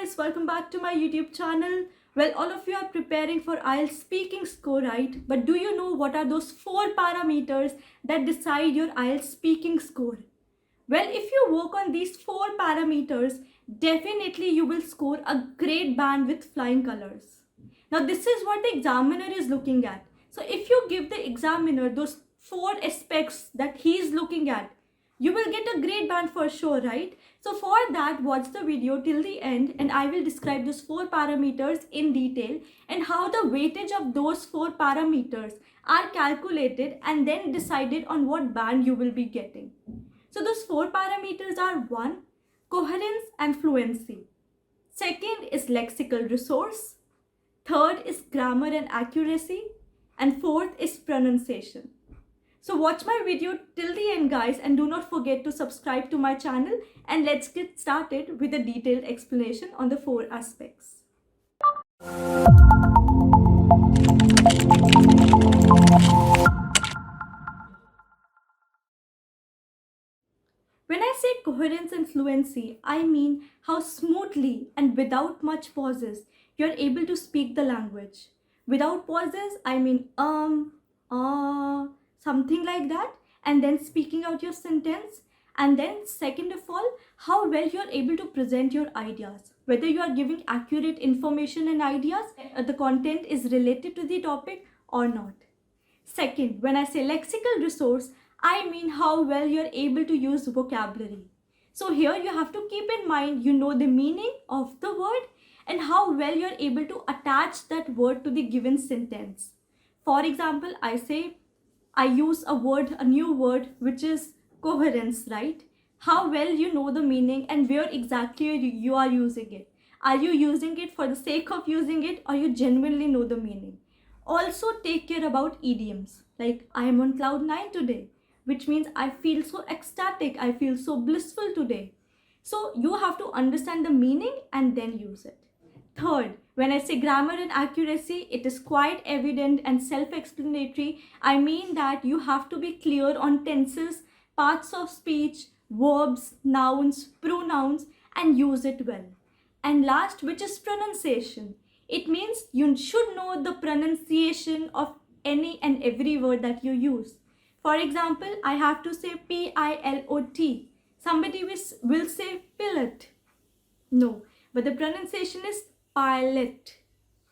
guys, welcome back to my YouTube channel. Well, all of you are preparing for IELTS speaking score, right? But do you know what are those 4 parameters that decide your IELTS speaking score? Well, if you work on these 4 parameters, definitely you will score a great band with flying colors. Now, this is what the examiner is looking at. So, if you give the examiner those 4 aspects that he is looking at, you will get a great band for sure, right? So for that, watch the video till the end and I will describe those 4 parameters in detail and how the weightage of those 4 parameters are calculated and then decided on what band you will be getting. So those 4 parameters are 1. Coherence and fluency. 2nd is lexical resource. 3rd is grammar and accuracy. And 4th is pronunciation. So watch my video till the end, guys, and do not forget to subscribe to my channel, and let's get started with a detailed explanation on the 4 aspects. When I say coherence and fluency, I mean how smoothly and without much pauses you're able to speak the language. Without pauses, I mean something like that, and then speaking out your sentence. And then second of all, how well you are able to present your ideas, whether you are giving accurate information and ideas, the content is related to the topic or not. Second, when I say lexical resource, I mean how well you are able to use vocabulary. So here you have to keep in mind you know the meaning of the word and how well you are able to attach that word to the given sentence. For example, I use a new word, which is coherence, right? How well you know the meaning and where exactly you are using it. Are you using it for the sake of using it, or you genuinely know the meaning? Also take care about idioms, like I am on cloud 9 today, which means I feel so ecstatic, I feel so blissful today. So you have to understand the meaning and then use it. Third, when I say grammar and accuracy, it is quite evident and self-explanatory. I mean that you have to be clear on tenses, parts of speech, verbs, nouns, pronouns, and use it well. And last, which is pronunciation. It means you should know the pronunciation of any and every word that you use. For example, I have to say P-I-L-O-T. Somebody will say pilot. No, but the pronunciation is pilot.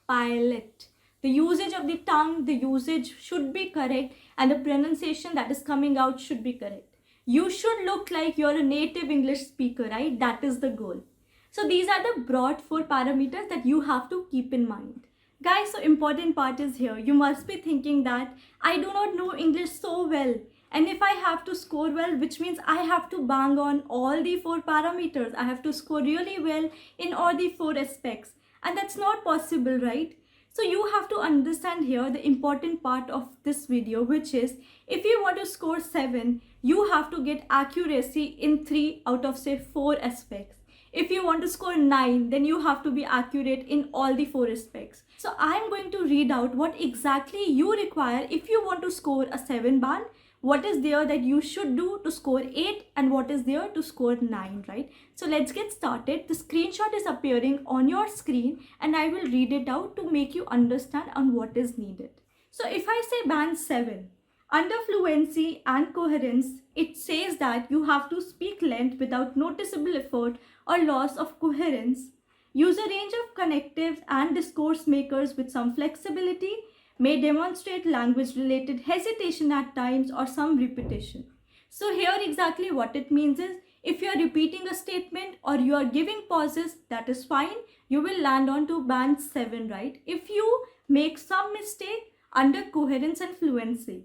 Pilot. The usage of the tongue, the usage should be correct, and the pronunciation that is coming out should be correct. You should look like you're a native English speaker, right? That is the goal. So these are the broad 4 parameters that you have to keep in mind. Guys, so important part is here. You must be thinking that I do not know English so well. And if I have to score well, which means I have to bang on all the 4 parameters. I have to score really well in all the 4 aspects. And that's not possible, right? So you have to understand here the important part of this video, which is if you want to score 7, you have to get accuracy in 3 out of say 4 aspects. If you want to score 9, then you have to be accurate in all the 4 aspects. So I am going to read out what exactly you require if you want to score a 7 band, what is there that you should do to score 8, and what is there to score 9, right? So let's get started. The screenshot is appearing on your screen and I will read it out to make you understand on what is needed. So if I say band 7, under fluency and coherence, it says that you have to speak length without noticeable effort or loss of coherence, use a range of connectives and discourse makers with some flexibility, may demonstrate language-related hesitation at times or some repetition. So here exactly what it means is, if you are repeating a statement or you are giving pauses, that is fine. You will land on to band 7, right? If you make some mistake under coherence and fluency.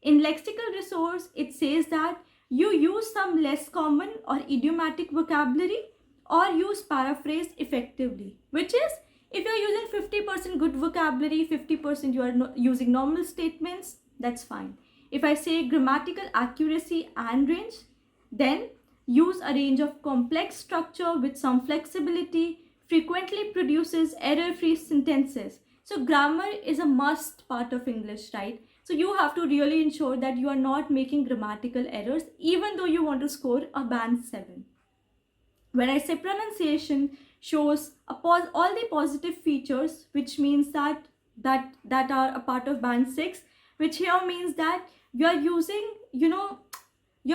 In lexical resource, it says that you use some less common or idiomatic vocabulary or use paraphrase effectively, which is if you're using 50% good vocabulary, 50% you are using normal statements, that's fine. If I say grammatical accuracy and range, then use a range of complex structure with some flexibility, frequently produces error-free sentences. So grammar is a must part of English, right? So you have to really ensure that you are not making grammatical errors, even though you want to score a band 7. When I say pronunciation, shows all the positive features, which means that are a part of band 6, which here means that you are using, your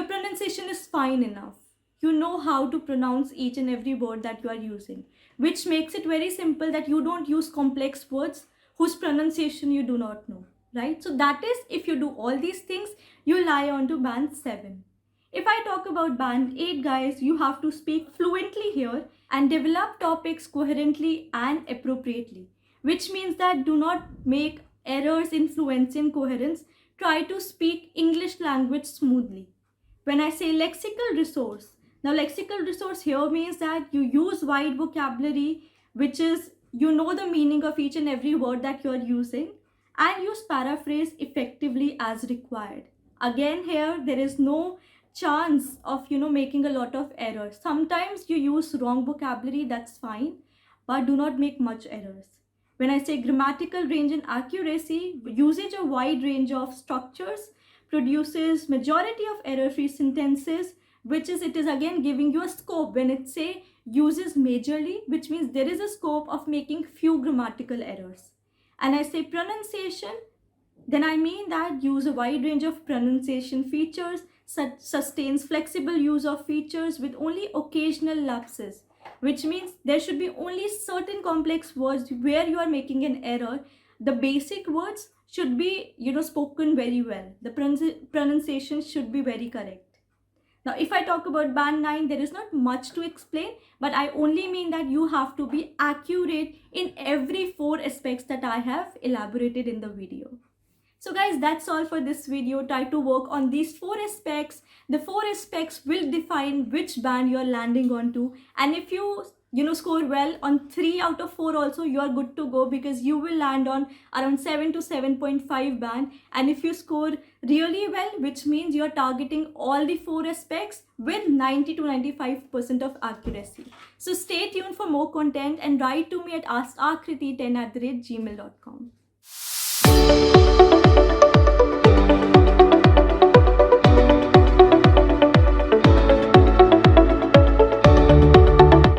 pronunciation is fine enough. You know how to pronounce each and every word that you are using, which makes it very simple that you don't use complex words whose pronunciation you do not know, right? So that is, if you do all these things, you lie on to band 7. If I talk about band 8, guys, you have to speak fluently here and develop topics coherently and appropriately, which means that do not make errors in fluency and coherence. Try to speak English language smoothly. When I say lexical resource, now lexical resource here means that you use wide vocabulary, which is, you know the meaning of each and every word that you are using, and use paraphrase effectively as required. Again, here there is no chance of making a lot of errors. Sometimes you use wrong vocabulary, that's fine, but do not make much errors. When I say grammatical range and accuracy, usage of wide range of structures produces majority of error-free sentences, which is, it is again giving you a scope. When it say uses majorly, which means there is a scope of making few grammatical errors. And I say pronunciation, then I mean that use a wide range of pronunciation features, sustains flexible use of features with only occasional lapses, which means there should be only certain complex words where you are making an error. The basic words should be, spoken very well. The pronunciation should be very correct. Now, if I talk about band 9, there is not much to explain, but I only mean that you have to be accurate in every 4 aspects that I have elaborated in the video. So guys, that's all for this video. Try to work on these 4 aspects. The 4 aspects will define which band you are landing onto. And if you score well on 3 out of 4 also, you are good to go, because you will land on around 7 to 7.5 band. And if you score really well, which means you are targeting all the 4 aspects with 90 to 95% of accuracy. So stay tuned for more content and write to me at askarkriti10@gmail.com.